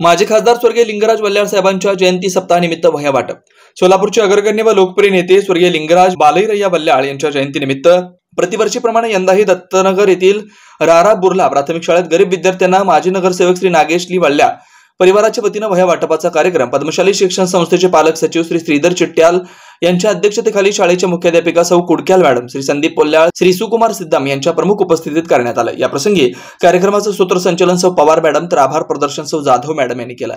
माजी खासदार स्वर्गीय लिंगराज वल्ल्याळ साहेबांच्या जयंती सप्ताहानिमित्त वह्या वाटप। सोलापूरचे अग्रगण्य व लोकप्रिय नेते स्वर्गीय लिंगराज बालैरय्या वल्ल्याळ यांच्या जयंतीनिमित्त प्रतिवर्षीप्रमाणे यंदाही दत्तनगर येथील रारा बुर्ला प्राथमिक शाळेत गरीब विद्यार्थ्यांना माजी नगरसेवक श्री नागेश ली वल्ल्याळ परिवाराच्या वतीने वह्या वाटपाचा कार्यक्रम पद्मशाली शिक्षण संस्थेचे पालक सचिव श्री श्रीधर चिट्ट्याल यांच्या अध्यक्षतेखाली शाळेच्या मुख्याध्यापिका सौ कुडक्याल मॅडम, श्री संदीप पोल्ल्याळ, श्री सुकुमार सिद्धम यांच्या प्रमुख उपस्थितीत करण्यात आलं। या प्रसंगी कार्यक्रमाचं सूत्रसंचालन सौ पवार मॅडम तर आभार प्रदर्शन सौ जाधव मॅडम यांनी केलं।